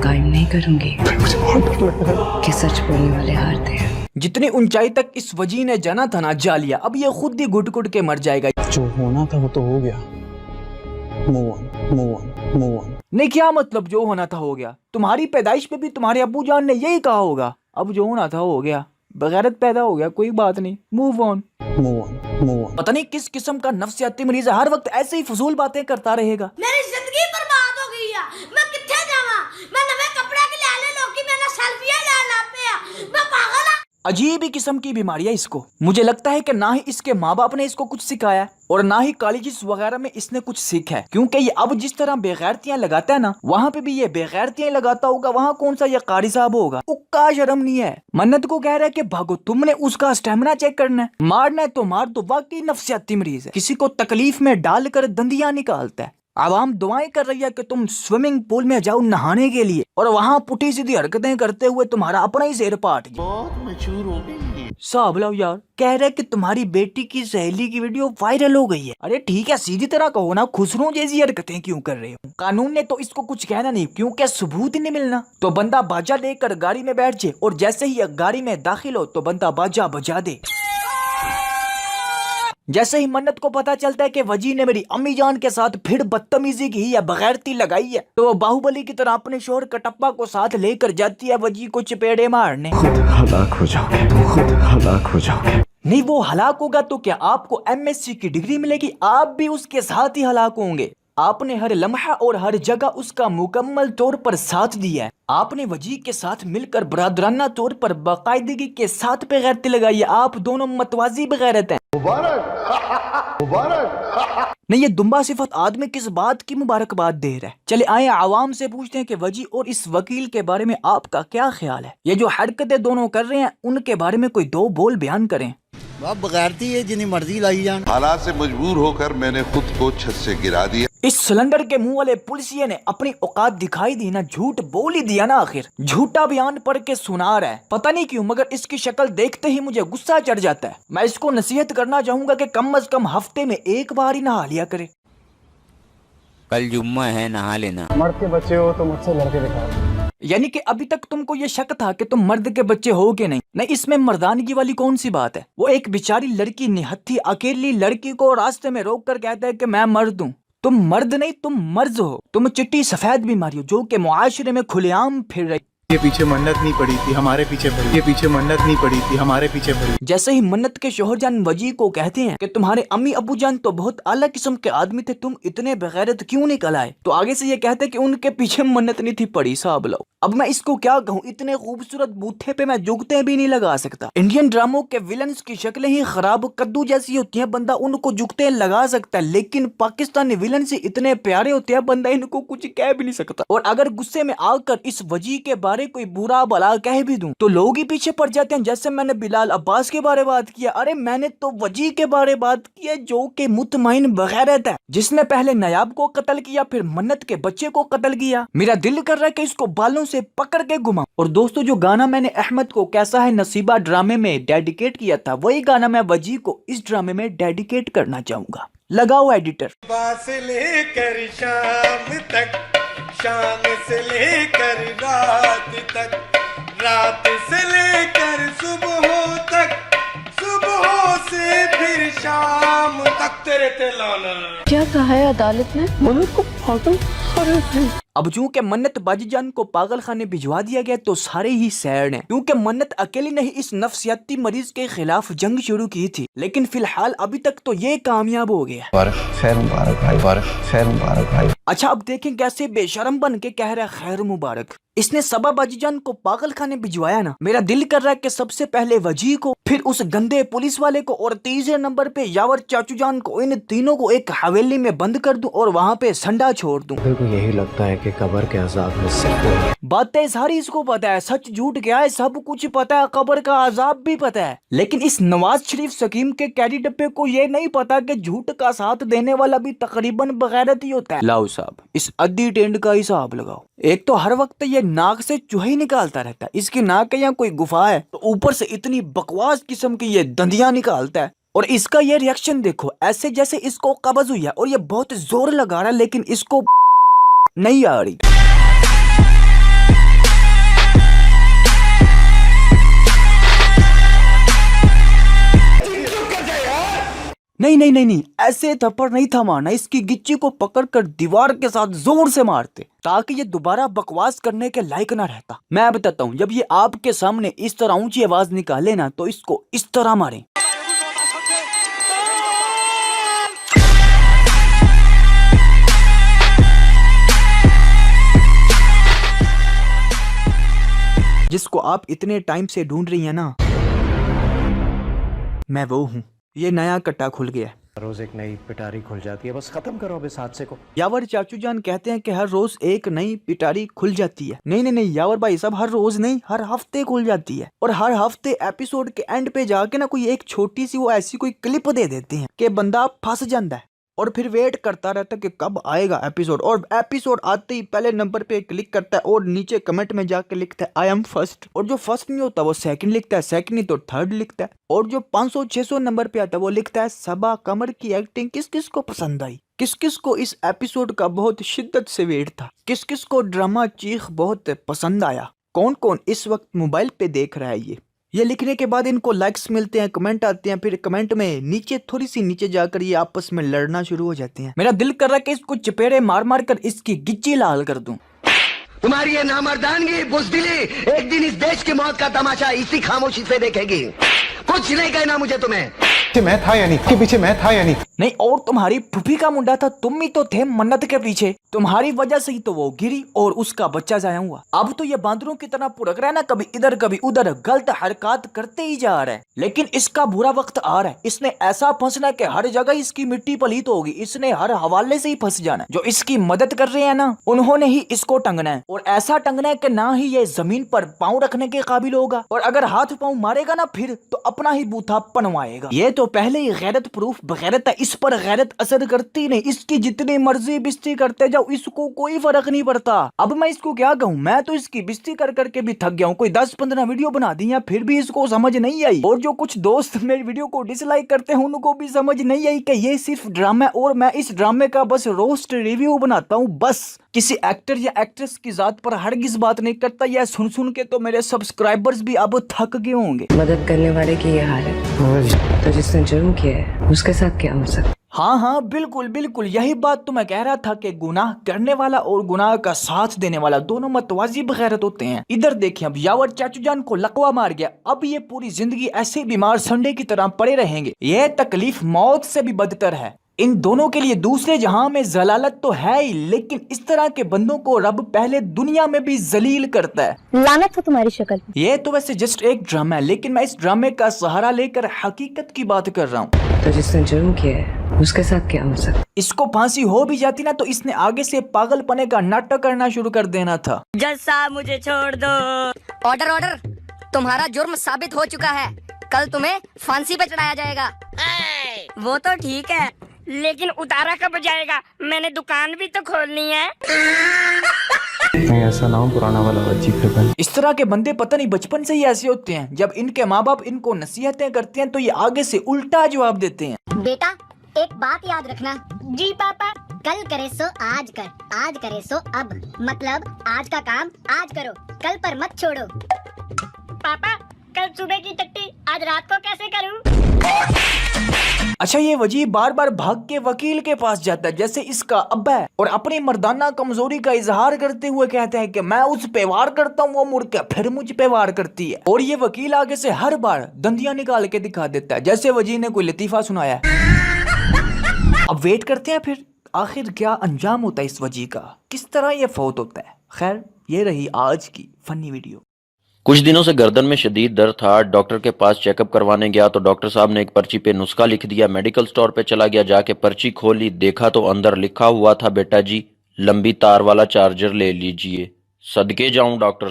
कायम नहीं करूंगी कि सच बोलने वाले हारते हैं। जितनी ऊंचाई तक इस वजी ने जाना था ना, जा लिया। अब ये खुद ही घुट घुट के मर जाएगा। जो होना था वो तो हो गया। Move on, move on, move on. नहीं, क्या मतलब जो होना था हो गया? तुम्हारी पैदाइश पे भी तुम्हारे अब्बू जान ने यही कहा होगा, अब जो होना था हो गया, बगैरत पैदा हो गया, कोई बात नहीं, move on, move on, move on. पता नहीं किस किस्म का नफ्सियाती मरीज है, हर वक्त ऐसे ही फजूल बातें करता रहेगा। मेरी जिंदगी बर्बाद हो गई है, मैं किथे जावां? मैं नवे कपड़े के ले लोकी मैंने सेल्फियां ले पे मैं पागल। अजीब ही किस्म की बीमारी है इसको। मुझे लगता है कि ना ही इसके माँ बाप ने इसको कुछ सिखाया है और ना ही कॉलेजेस वगैरह में इसने कुछ सीखा है, क्योंकि ये अब जिस तरह बेगैरतियां लगाता है ना, वहाँ पे भी ये बेगैरतियां लगाता होगा। वहाँ कौन सा ये कारी साहब होगा? उक्का शर्म नहीं है। मन्नत को कह रहा है कि भागो, तुमने उसका स्टेमिना चेक करना है, मारना है तो मार दो। वाकई नफ्सियाती मरीज है, किसी को तकलीफ में डालकर दंदियां निकालता है। आवाम दुआएं कर रही है कि तुम स्विमिंग पूल में जाओ नहाने के लिए, और वहाँ पुठी सीधी हरकतें करते हुए तुम्हारा अपना ही सिर पाट गया। बहुत मशहूर हो गई। साहब लो यार, कह रहे कि तुम्हारी बेटी की सहेली की वीडियो वायरल हो गई है। अरे ठीक है, सीधी तरह कहो ना, खुसरों जैसी हरकतें क्यों कर रहे हो? कानून ने तो इसको कुछ कहना नहीं, क्योंकि सबूत ही नहीं मिलना। तो बंदा बाजा लेकर गाड़ी में बैठ जाए और जैसे ही गाड़ी में दाखिल हो तो बंदा बाजा बजा दे। जैसे ही मन्नत को पता चलता है कि वजी ने मेरी अम्मी जान के साथ फिर बदतमीजी की या बगैरती लगाई है, तो वो बाहुबली की तरह अपने शोहर कटप्पा को साथ लेकर जाती है वजी को चपेड़े मारने। खुद हलाक हो जाओगे, खुद हलाक हो जाओगे। नहीं, वो हलाक होगा तो क्या आपको MSc की डिग्री मिलेगी? आप भी उसके साथ ही हलाक होंगे। आपने हर लम्हा और हर जगह उसका मुकम्मल तौर पर साथ दिया है। आपने वजी के साथ मिलकर बरादराना तौर पर बाकायदगी के साथ बेगैरती लगाई है। आप दोनों मतवाजी बेगैरत हैं। मुबारक मुबारक। नहीं, ये दुम्बा सिफत आदमी किस बात की मुबारकबाद दे रहा है। चले आए आवाम से पूछते हैं कि वजी और इस वकील के बारे में आपका क्या ख्याल है? ये जो हरकतें दोनों कर रहे हैं उनके बारे में कोई दो बोल बयान करें। बगैरती है, जितनी मर्जी लाई जान। हालात से मजबूर होकर मैंने खुद को छत से गिरा दिया। इस सिलेंडर के मुंह वाले पुलिसिये ने अपनी औकात दिखाई दी ना, झूठ बोल ही दिया ना। आखिर झूठा बयान पढ़ के सुना रहा है, पता नहीं क्यों, मगर इसकी शक्ल देखते ही मुझे गुस्सा चढ़ जाता है। मैं इसको नसीहत करना चाहूंगा कि कम से कम हफ्ते में एक बार ही नहा लिया करे। कल जुम्मा है, नहा लेना। मर्द के बच्चे हो तो मुझसे लड़के दिखाओ। यानी कि अभी तक तुमको ये शक था कि तुम मर्द के बच्चे हो के नहीं। नहीं, इसमें मर्दानगी वाली कौन सी बात है? वो एक बेचारी लड़की, निहत्थी अकेली लड़की को रास्ते में रोक कर कहता है कि मैं मर्द हूँ। तुम मर्द नहीं, तुम मर्ज हो। तुम चिट्टी सफेद बीमारी हो जो कि मुआशरे में खुलेआम फिर रही। ये पीछे मन्नत नहीं पड़ी थी, हमारे पीछे पड़ी। ये पीछे मन्नत नहीं पड़ी थी, हमारे पीछे पड़ी। जैसे ही मन्नत के शोहर जान वजी को कहते हैं कि तुम्हारे अम्मी अबू जान तो बहुत आला किस्म के आदमी थे, तुम इतने बगैरत क्यों निकल आए, तो आगे से ये कहते हैं कि उनके पीछे मन्नत नहीं थी पड़ी। साहब लो, अब मैं इसको क्या कहूँ, इतने खूबसूरत बूथे पे मैं जुगते भी नहीं लगा सकता। इंडियन ड्रामों के विलन्स की शक्लें ही खराब कद्दू जैसी होती हैं, बंदा उनको जुगते लगा सकता है, लेकिन पाकिस्तानी विलन से इतने प्यारे होते हैं बंदा इनको कुछ कह भी नहीं सकता। और अगर गुस्से में आकर इस वजी के बारे कोई बुरा भला कह भी दूं तो लोग ही पीछे पड़ जाते हैं। जैसे मैंने बिलाल अब्बास के बारे बात किया, अरे मैंने तो वजी के बारे बात किया जो कि मुतमईन बगैरत है, जिसने पहले नायाब को कत्ल किया, फिर मन्नत के बच्चे को कत्ल किया। मेरा दिल कर रहा है कि इसको बालों से पकड़ के घुमाऊं। और दोस्तों, जो गाना मैंने अहमद को कैसा है नसीबा ड्रामे में डेडिकेट किया था, वही गाना मैं वजी को इस ड्रामे में डेडिकेट करना चाहूंगा। लगाओ एडिटर। से लेकर शाम तक, शाम से लेकर रात तक, रात से लेकर सुबह तक, सुबह से फिर शाम तक तेरे तेलाना। क्या कहा है अदालत ने? मन्नत को पागल खाने थे। अब चूंकि मन्नत बाजीजान को पागल खाने भिजवा दिया गया तो सारे ही सैर हैं, क्योंकि मन्नत अकेली नहीं इस नफ्सियाती मरीज के खिलाफ जंग शुरू की थी, लेकिन फिलहाल अभी तक तो ये कामयाब हो गया। खैर मुबारक भाई, खैर मुबारक भाई। अच्छा, अब देखें कैसे बेशरम बन के कह रहा है खैर मुबारक। इसने सबा बाजीजान को पागल खाने भिजवाया ना, मेरा दिल कर रहा है कि सबसे पहले वजी को, फिर उस गंदे पुलिस वाले को, और तीसरे नंबर पे यावर चाचू जान को, इन तीनों को एक हवेली में बंद कर दूं और वहाँ पे संडा छोड़ दूं। मेरे को यही लगता है कि कब्र के अजाब में सिर्फ बातें सारी इसको पता है, सच झूठ क्या है सब कुछ पता है, कब्र का अजाब भी पता है, लेकिन इस नवाज शरीफ सकीम के कैडी डब्बे को ये नहीं पता कि झूठ का साथ देने वाला भी तकरीबन बगैरत ही होता है। लाओ साहब, इस अद्दी टेंड का हिसाब लगाओ। एक तो हर वक्त ये नाक से चूहे निकालता रहता है, इसकी नाक के यहाँ कोई गुफा है, तो ऊपर से इतनी बकवास किस्म की ये दंदियां निकालता है। और इसका ये रिएक्शन देखो, ऐसे जैसे इसको कब्ज हुई है और ये बहुत जोर लगा रहा है, लेकिन इसको नहीं आ रही। नहीं नहीं नहीं नहीं, ऐसे थप्पड़ नहीं था मारना, इसकी गिच्ची को पकड़कर दीवार के साथ जोर से मारते ताकि ये दोबारा बकवास करने के लायक ना रहता। मैं बताता हूँ, जब ये आपके सामने इस तरह ऊंची आवाज निकाले ना तो इसको इस तरह मारें। जिसको आप इतने टाइम से ढूंढ रही हैं ना, मैं वो हूँ। ये नया कट्टा खुल गया। रोज एक नई पिटारी खुल जाती है, बस खत्म करो अब इस हादसे को। यावर चाचू जान कहते हैं कि हर रोज एक नई पिटारी खुल जाती है। नहीं नहीं नहीं यावर भाई साहब, हर रोज नहीं, हर हफ्ते खुल जाती है। और हर हफ्ते एपिसोड के एंड पे जाके ना कोई एक छोटी सी वो ऐसी कोई क्लिप दे देते हैं कि बंदा फंस जाता है और फिर वेट करता रहता है कि कब आएगा एपिसोड। और एपिसोड आते ही पहले नंबर पे क्लिक करता है और नीचे कमेंट में जाके लिखता है आई एम फर्स्ट। और जो फर्स्ट नहीं होता वो सेकंड लिखता है, सेकंड नहीं तो थर्ड लिखता है। और जो 500-600 नंबर पे आता है वो लिखता है सबा कमर की एक्टिंग किस किस को पसंद आई, किस किस को इस एपिसोड का बहुत शिद्दत से वेट था, किस किस को ड्रामा चीख बहुत पसंद आया, कौन कौन इस वक्त मोबाइल पे देख रहा है। ये लिखने के बाद इनको लाइक्स मिलते हैं, कमेंट आते हैं, फिर कमेंट में नीचे थोड़ी सी नीचे जाकर ये आपस में लड़ना शुरू हो जाते हैं। मेरा दिल कर रहा है कि इसको चपेड़े मार मार कर इसकी गिच्ची लाल कर दूं। तुम्हारी ये नामर्दानगी बुज़दिली एक दिन इस देश की मौत का तमाशा इसी खामोशी से देखेगी। कुछ नहीं कहना मुझे तुम्हें। मैं था या नहीं, के पीछे मैं था या नहीं। नहीं, और तुम्हारी फूफी का मुंडा था, तुम ही तो थे मन्नत के पीछे। तुम्हारी वजह से ही तो वो गिरी और उसका बच्चा जाया हुआ। अब तो ये बांदरों की तरह पुरक रहा है ना, कभी इधर कभी उधर गलत हरकत करते ही जा रहा है। लेकिन इसका बुरा वक्त आ रहा है। इसने ऐसा फंसना कि हर जगह इसकी मिट्टी पलीत होगी। इसने हर हवाले से ही फंस जाना है। जो इसकी मदद कर रहे हैं ना, उन्होंने ही इसको टंगना है और ऐसा टंगना है कि ना ही ये जमीन पर पाँव रखने के काबिल होगा और अगर हाथ पाँव मारेगा ना फिर तो अपना ही बूथा पनवाएगा। ये तो पहले ही गैरत प्रूफ बगैरत है, इस पर गैरत असर करती नहीं। इसकी जितनी मर्जी बिस्ती करते जाओ, इसको कोई फर्क नहीं पड़ता। अब मैं इसको क्या कहूँ, मैं तो इसकी बिस्ती कर करके भी थक गया हूँ। कोई 10-15 वीडियो बना दी है फिर भी इसको समझ नहीं आई। और जो कुछ दोस्त मेरे वीडियो को डिसलाइक करते हैं उनको भी समझ नहीं आई कि ये सिर्फ ड्रामा है और मैं इस ड्रामे का बस रोस्ट रिव्यू बनाता हूँ। बस किसी एक्टर या एक्ट्रेस की जात पर हरगिज बात नहीं करता। यह सुन सुन के तो मेरे सब्सक्राइबर्स भी अब थक गए होंगे। मदद करने वाले की ये हालत, तो जिसने जुर्म किया है उसके साथ क्या हो सकता? हाँ हाँ बिल्कुल बिल्कुल, यही बात तो मैं कह रहा था कि गुनाह करने वाला और गुनाह का साथ देने वाला दोनों मतवाजी बगैरत होते हैं। इधर देखिए, अब यावर चाचू जान को लकवा मार गया। अब ये पूरी जिंदगी ऐसे बीमार संडे की तरह पड़े रहेंगे। यह तकलीफ मौत से भी बदतर है। इन दोनों के लिए दूसरे जहां में जलालत तो है ही, लेकिन इस तरह के बंदों को रब पहले दुनिया में भी जलील करता है। लानत हो तुम्हारी शक्ल। ये तो वैसे जस्ट एक ड्रामा है, लेकिन मैं इस ड्रामे का सहारा लेकर हकीकत की बात कर रहा हूँ। तो जिसने जुर्म किया है उसके साथ क्या हो सकता? इसको फांसी हो भी जाती ना तो इसने आगे से पागलपने का नाटक करना शुरू कर देना था। जज साहब मुझे छोड़ दो। ऑर्डर ऑर्डर, तुम्हारा जुर्म साबित हो चुका है। कल तुम्हें फांसी पे चढ़ाया जाएगा। वो तो ठीक है, लेकिन उतारा कब जाएगा? मैंने दुकान भी तो खोलनी है। नहीं ऐसा ना हो, पुराना वाला अजीब है। इस तरह के बंदे पता नहीं बचपन से ही ऐसे होते हैं। जब इनके माँ बाप इनको नसीहतें करते हैं तो ये आगे से उल्टा जवाब देते हैं। बेटा एक बात याद रखना। जी पापा। कल करे सो आज कर, आज करे सो अब। मतलब आज का काम आज करो, कल पर मत छोड़ो। पापा कल सुबह की टट्टी आज रात को कैसे करूं? अच्छा, ये वजी बार बार भाग के वकील के पास जाता है जैसे इसका अब्बा है और अपनी मर्दाना कमजोरी का इजहार करते हुए कहता है कि मैं उस पे वार करता हूँ, वो मुड़ के फिर मुझ पे वार करती है। और ये वकील आगे से हर बार दंदियां निकाल के दिखा देता है जैसे वजी ने कोई लतीफा सुनाया है। अब वेट करते हैं फिर आखिर क्या अंजाम होता है इस वजी का, किस तरह ये फौत होता है। खैर, ये रही आज की फनी वीडियो। कुछ दिनों से गर्दन में शदीद दर्द था। डॉक्टर के पास चेकअप करवाने गया तो डॉक्टर साहब ने एक पर्ची पे नुस्खा लिख दिया। मेडिकल स्टोर पे चला गया, जाके पर्ची खोली, देखा तो अंदर लिखा हुआ था बेटा जी लंबी तार वाला चार्जर ले लीजिए। सदके जाऊं डॉक्टर